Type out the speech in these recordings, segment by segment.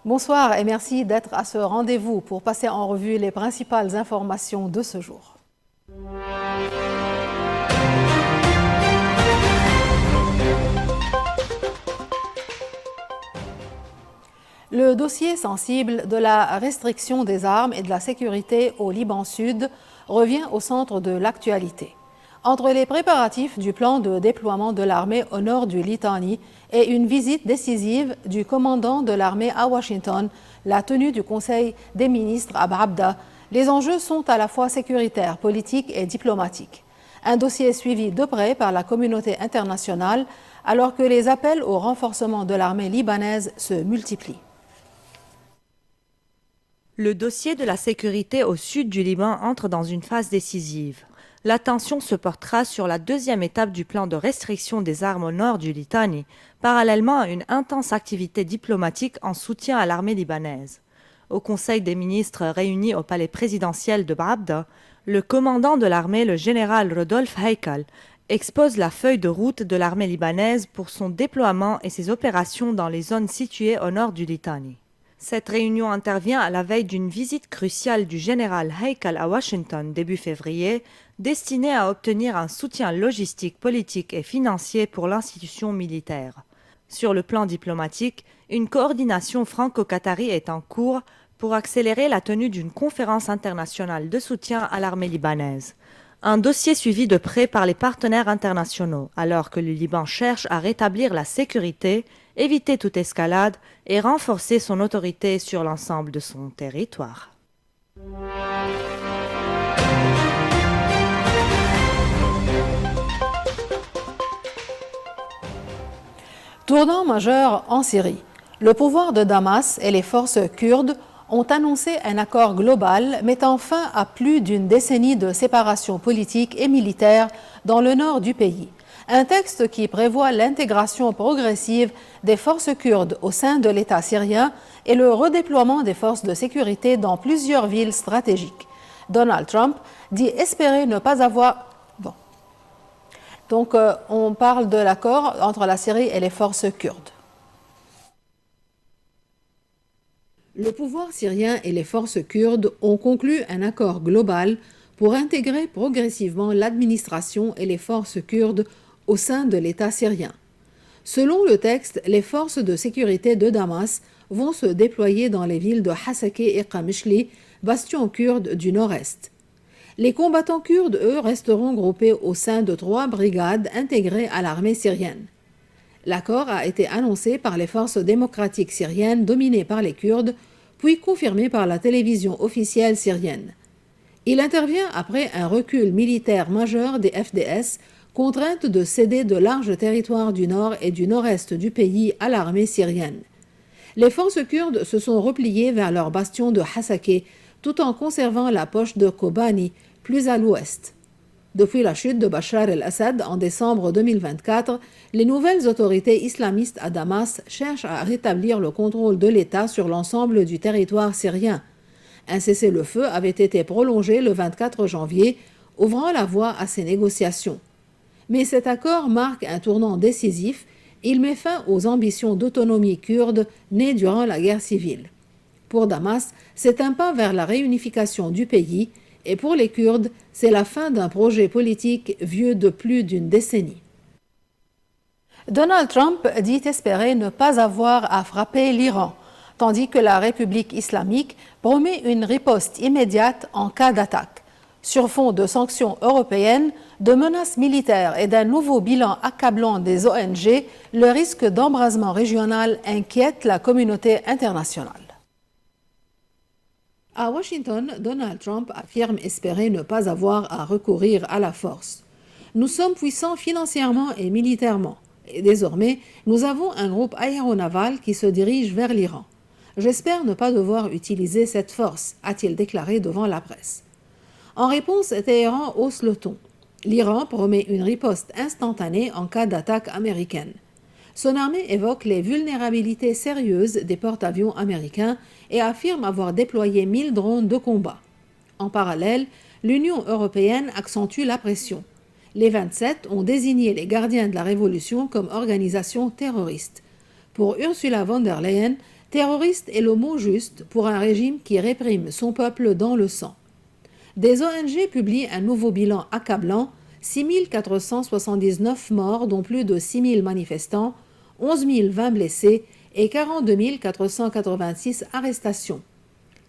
Bonsoir et merci d'être à ce rendez-vous pour passer en revue les principales informations de ce jour. Le dossier sensible de la restriction des armes et de la sécurité au Liban Sud revient au centre de l'actualité. Entre les préparatifs du plan de déploiement de l'armée au nord du Litani et une visite décisive du commandant de l'armée à Washington, la tenue du Conseil des ministres à Abda, les enjeux sont à la fois sécuritaires, politiques et diplomatiques. Un dossier suivi de près par la communauté internationale alors que les appels au renforcement de l'armée libanaise se multiplient. Le dossier de la sécurité au sud du Liban entre dans une phase décisive. L'attention se portera sur la deuxième étape du plan de restriction des armes au nord du Litani, parallèlement à une intense activité diplomatique en soutien à l'armée libanaise. Au Conseil des ministres réunis au palais présidentiel de Abda, le commandant de l'armée, le général Rodolphe Haikal, expose la feuille de route de l'armée libanaise pour son déploiement et ses opérations dans les zones situées au nord du Litani. Cette réunion intervient à la veille d'une visite cruciale du général Haikal à Washington début février, destinée à obtenir un soutien logistique, politique et financier pour l'institution militaire. Sur le plan diplomatique, une coordination franco-qatari est en cours pour accélérer la tenue d'une conférence internationale de soutien à l'armée libanaise. Un dossier suivi de près par les partenaires internationaux, alors que le Liban cherche à rétablir la sécurité, éviter toute escalade et renforcer son autorité sur l'ensemble de son territoire. Tournant majeur en Syrie. Le pouvoir de Damas et les forces kurdes ont annoncé un accord global mettant fin à plus d'une décennie de séparation politique et militaire dans le nord du pays. Un texte qui prévoit l'intégration progressive des forces kurdes au sein de l'État syrien et le redéploiement des forces de sécurité dans plusieurs villes stratégiques. Donald Trump dit espérer ne pas avoir... Donc, on parle de l'accord entre la Syrie et les forces kurdes. Le pouvoir syrien et les forces kurdes ont conclu un accord global pour intégrer progressivement l'administration et les forces kurdes au sein de l'État syrien. Selon le texte, les forces de sécurité de Damas vont se déployer dans les villes de Hasakeh et Qamishli, bastions kurdes du nord-est. Les combattants kurdes, eux, resteront groupés au sein de 3 brigades intégrées à l'armée syrienne. L'accord a été annoncé par les forces démocratiques syriennes dominées par les Kurdes, puis confirmé par la télévision officielle syrienne. Il intervient après un recul militaire majeur des FDS, contraintes de céder de larges territoires du nord et du nord-est du pays à l'armée syrienne. Les forces kurdes se sont repliées vers leur bastion de Hasakeh, tout en conservant la poche de Kobani, plus à l'ouest. Depuis la chute de Bachar el-Assad en décembre 2024, les nouvelles autorités islamistes à Damas cherchent à rétablir le contrôle de l'État sur l'ensemble du territoire syrien. Un cessez-le-feu avait été prolongé le 24 janvier, ouvrant la voie à ces négociations. Mais cet accord marque un tournant décisif. Il met fin aux ambitions d'autonomie kurde nées durant la guerre civile. Pour Damas, c'est un pas vers la réunification du pays, et pour les Kurdes, c'est la fin d'un projet politique vieux de plus d'une décennie. Donald Trump dit espérer ne pas avoir à frapper l'Iran, tandis que la République islamique promet une riposte immédiate en cas d'attaque. Sur fond de sanctions européennes, de menaces militaires et d'un nouveau bilan accablant des ONG, le risque d'embrasement régional inquiète la communauté internationale. À Washington, Donald Trump affirme espérer ne pas avoir à recourir à la force. Nous sommes puissants financièrement et militairement. Et désormais, nous avons un groupe aéronaval qui se dirige vers l'Iran. J'espère ne pas devoir utiliser cette force, a-t-il déclaré devant la presse. En réponse, Téhéran hausse le ton. L'Iran promet une riposte instantanée en cas d'attaque américaine. Son armée évoque les vulnérabilités sérieuses des porte-avions américains et affirme avoir déployé 1000 drones de combat. En parallèle, l'Union européenne accentue la pression. Les 27 ont désigné les gardiens de la révolution comme organisation terroriste. Pour Ursula von der Leyen, Terroriste est le mot juste pour un régime qui réprime son peuple dans le sang. Des ONG publient un nouveau bilan accablant, 6 479 morts, dont plus de 6 000 manifestants, 11 020 blessés et 42 486 arrestations.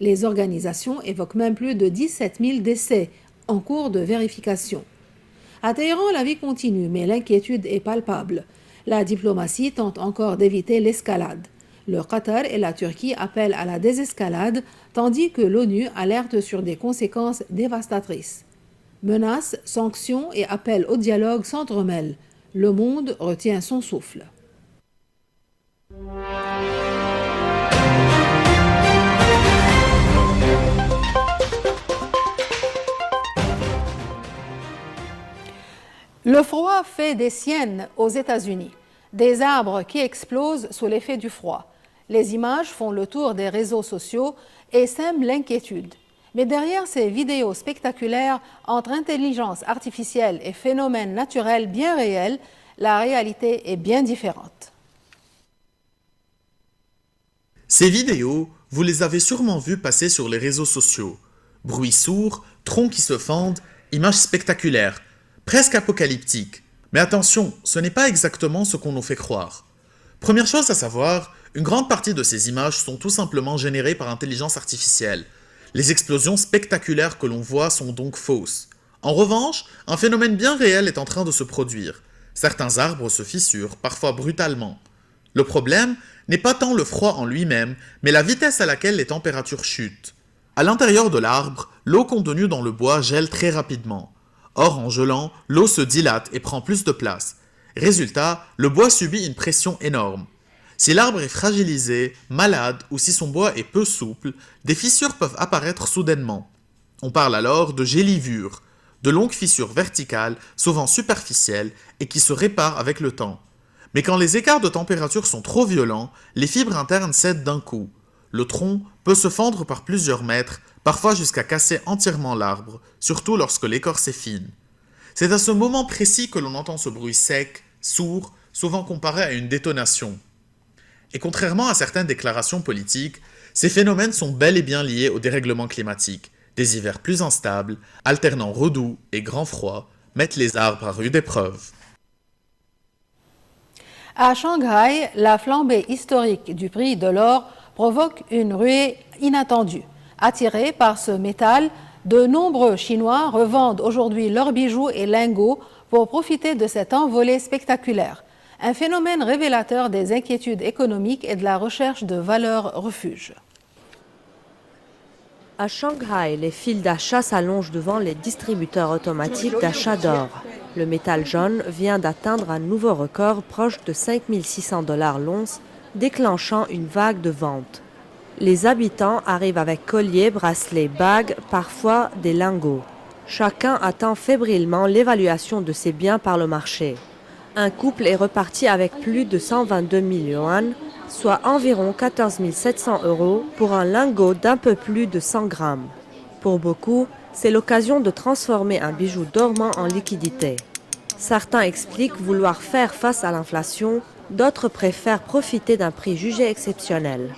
Les organisations évoquent même plus de 17 000 décès en cours de vérification. À Téhéran, la vie continue, mais l'inquiétude est palpable. La diplomatie tente encore d'éviter l'escalade. Le Qatar et la Turquie appellent à la désescalade, tandis que l'ONU alerte sur des conséquences dévastatrices. Menaces, sanctions et appels au dialogue s'entremêlent. Le monde retient son souffle. Le froid fait des siennes aux États-Unis. Des arbres qui explosent sous l'effet du froid. Les images font le tour des réseaux sociaux et sèment l'inquiétude. Mais derrière ces vidéos spectaculaires entre intelligence artificielle et phénomènes naturels bien réels, la réalité est bien différente. Ces vidéos, vous les avez sûrement vues passer sur les réseaux sociaux. Bruits sourds, troncs qui se fendent, images spectaculaires, presque apocalyptiques. Mais attention, ce n'est pas exactement ce qu'on nous fait croire. Première chose à savoir, une grande partie de ces images sont tout simplement générées par intelligence artificielle. Les explosions spectaculaires que l'on voit sont donc fausses. En revanche, un phénomène bien réel est en train de se produire. Certains arbres se fissurent, parfois brutalement. Le problème n'est pas tant le froid en lui-même, mais la vitesse à laquelle les températures chutent. À l'intérieur de l'arbre, l'eau contenue dans le bois gèle très rapidement. Or, en gelant, l'eau se dilate et prend plus de place. Résultat, le bois subit une pression énorme. Si l'arbre est fragilisé, malade ou si son bois est peu souple, des fissures peuvent apparaître soudainement. On parle alors de gélivures, de longues fissures verticales, souvent superficielles, et qui se réparent avec le temps. Mais quand les écarts de température sont trop violents, les fibres internes cèdent d'un coup. Le tronc peut se fendre par plusieurs mètres, parfois jusqu'à casser entièrement l'arbre, surtout lorsque l'écorce est fine. C'est à ce moment précis que l'on entend ce bruit sec, sourd, souvent comparé à une détonation. Et contrairement à certaines déclarations politiques, ces phénomènes sont bel et bien liés au dérèglement climatique. Des hivers plus instables, alternant redoux et grand froid, mettent les arbres à rude épreuve. À Shanghai, la flambée historique du prix de l'or provoque une ruée inattendue. Attirés par ce métal, de nombreux Chinois revendent aujourd'hui leurs bijoux et lingots pour profiter de cette envolée spectaculaire. Un phénomène révélateur des inquiétudes économiques et de la recherche de valeurs refuges. À Shanghai, les files d'achat s'allongent devant les distributeurs automatiques d'achat d'or. Le métal jaune vient d'atteindre un nouveau record proche de 5 600 $ l'once, déclenchant une vague de ventes. Les habitants arrivent avec colliers, bracelets, bagues, parfois des lingots. Chacun attend fébrilement l'évaluation de ses biens par le marché. Un couple est reparti avec plus de 122 000 yuan, soit environ 14 700 € pour un lingot d'un peu plus de 100 grammes. Pour beaucoup, c'est l'occasion de transformer un bijou dormant en liquidité. Certains expliquent vouloir faire face à l'inflation, d'autres préfèrent profiter d'un prix jugé exceptionnel.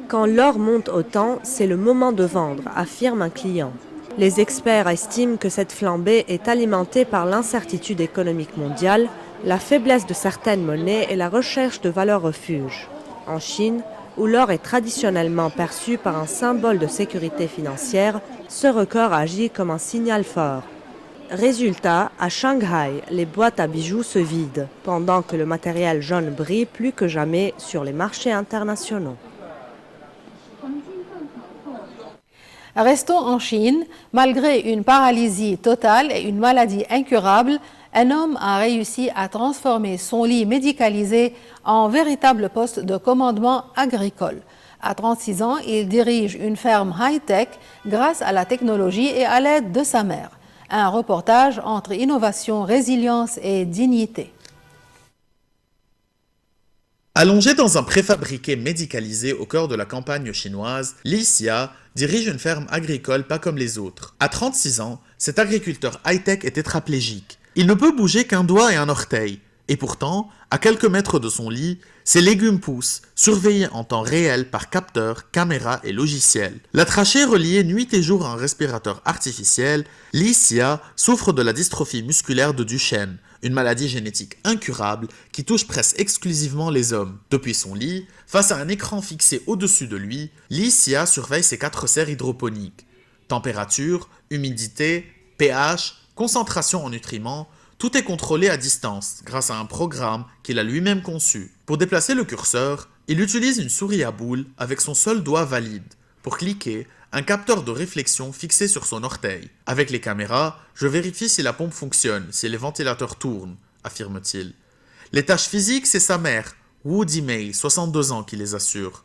Quand l'or monte autant, c'est le moment de vendre, affirme un client. Les experts estiment que cette flambée est alimentée par l'incertitude économique mondiale, la faiblesse de certaines monnaies et la recherche de valeurs refuges. En Chine, où l'or est traditionnellement perçu par un symbole de sécurité financière, ce record agit comme un signal fort. Résultat, à Shanghai, les boîtes à bijoux se vident, pendant que le matériel jaune brille plus que jamais sur les marchés internationaux. Restons en Chine. Malgré une paralysie totale et une maladie incurable, un homme a réussi à transformer son lit médicalisé en véritable poste de commandement agricole. À 36 ans, il dirige une ferme high-tech grâce à la technologie et à l'aide de sa mère. Un reportage entre innovation, résilience et dignité. Allongé dans un préfabriqué médicalisé au cœur de la campagne chinoise, Li Xia dirige une ferme agricole pas comme les autres. À 36 ans, cet agriculteur high-tech est tétraplégique. Il ne peut bouger qu'un doigt et un orteil. Et pourtant, à quelques mètres de son lit, ses légumes poussent, surveillés en temps réel par capteurs, caméras et logiciels. La trachée reliée nuit et jour à un respirateur artificiel, Lee Sia souffre de la dystrophie musculaire de Duchenne, une maladie génétique incurable qui touche presque exclusivement les hommes. Depuis son lit, face à un écran fixé au-dessus de lui, Lee Sia surveille ses 4 serres hydroponiques. Température, humidité, pH, concentration en nutriments, tout est contrôlé à distance grâce à un programme qu'il a lui-même conçu. Pour déplacer le curseur, il utilise une souris à boule avec son seul doigt valide. Pour cliquer, un capteur de réflexion fixé sur son orteil. Avec les caméras, je vérifie si la pompe fonctionne, si les ventilateurs tournent, affirme-t-il. Les tâches physiques, c'est sa mère, Woody May, 62 ans, qui les assure.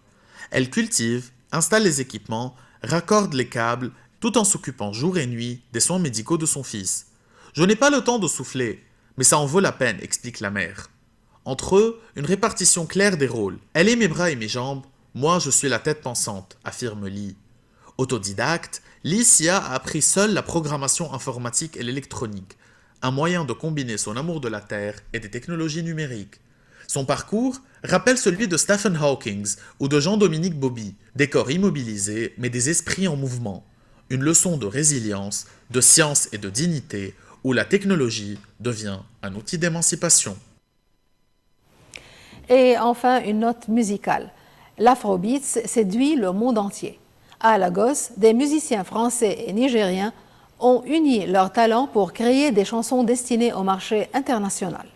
Elle cultive, installe les équipements, raccorde les câbles, tout en s'occupant jour et nuit des soins médicaux de son fils. Je n'ai pas le temps de souffler, mais ça en vaut la peine, explique la mère. Entre eux, une répartition claire des rôles. Elle est mes bras et mes jambes, moi je suis la tête pensante, affirme Lee. Autodidacte, Lee Sia a appris seule la programmation informatique et l'électronique, un moyen de combiner son amour de la Terre et des technologies numériques. Son parcours rappelle celui de Stephen Hawking ou de Jean-Dominique Bauby, des corps immobilisés mais des esprits en mouvement. Une leçon de résilience, de science et de dignité, où la technologie devient un outil d'émancipation. Et enfin, une note musicale. L'Afrobeats séduit le monde entier. À Lagos, des musiciens français et nigériens ont uni leurs talents pour créer des chansons destinées au marché international.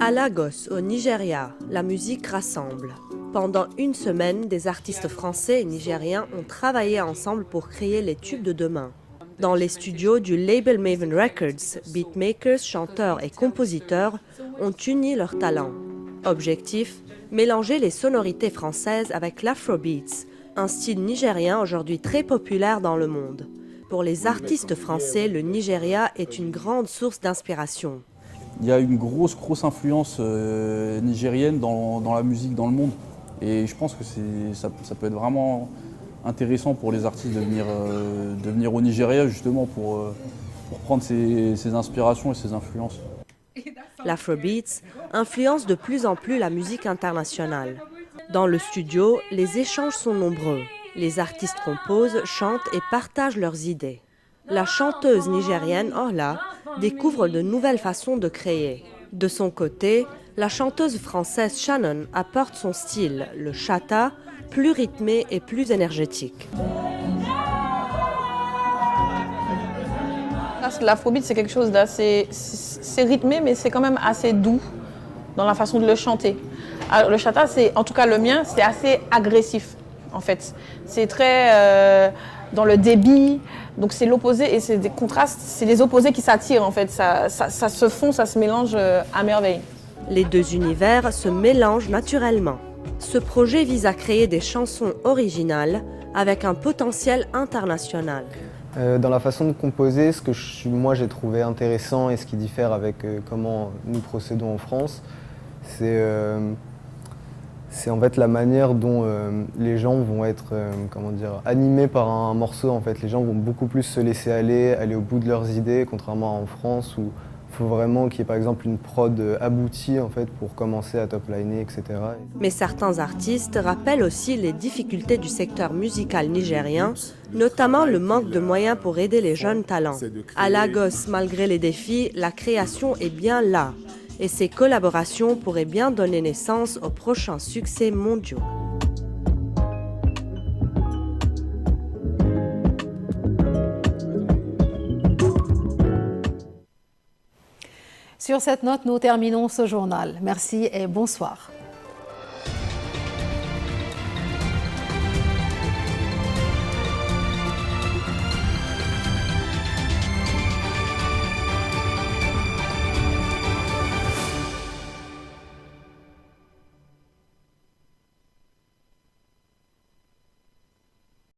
À Lagos, au Nigeria, la musique rassemble. Pendant une semaine, des artistes français et nigériens ont travaillé ensemble pour créer les tubes de demain. Dans les studios du label Maven Records, beatmakers, chanteurs et compositeurs ont uni leurs talents. Objectif, mélanger les sonorités françaises avec l'Afrobeats, un style nigérien aujourd'hui très populaire dans le monde. Pour les artistes français, le Nigeria est une grande source d'inspiration. Il y a une grosse influence nigérienne dans la musique dans le monde. Et je pense que ça peut être vraiment intéressant pour les artistes de venir au Nigeria justement pour prendre ses inspirations et ses influences. L'Afrobeats influence de plus en plus la musique internationale. Dans le studio, les échanges sont nombreux. Les artistes composent, chantent et partagent leurs idées. La chanteuse nigérienne Orla découvre de nouvelles façons de créer. De son côté, la chanteuse française Shannon apporte son style, le chata, plus rythmé et plus énergétique. L'afrobeat, c'est quelque chose d'assez... C'est rythmé, mais c'est quand même assez doux dans la façon de le chanter. Alors, le chata, en tout cas le mien, c'est assez agressif, en fait. C'est très dans le débit, donc c'est l'opposé et c'est des contrastes, c'est les opposés qui s'attirent, en fait. Ça se fond, ça se mélange à merveille. Les deux univers se mélangent naturellement. Ce projet vise à créer des chansons originales avec un potentiel international. Dans la façon de composer, ce que moi j'ai trouvé intéressant et ce qui diffère avec comment nous procédons en France, c'est en fait la manière dont les gens vont être animés par un morceau. En fait. Les gens vont beaucoup plus se laisser aller au bout de leurs idées, contrairement en France où il faut vraiment qu'il y ait par exemple une prod aboutie en fait, pour commencer à top-liner, etc. Mais certains artistes rappellent aussi les difficultés du secteur musical nigérien, notamment le manque de moyens pour aider les jeunes talents. À Lagos, malgré les défis, la création est bien là. Et ces collaborations pourraient bien donner naissance aux prochains succès mondiaux. Sur cette note, nous terminons ce journal. Merci et bonsoir.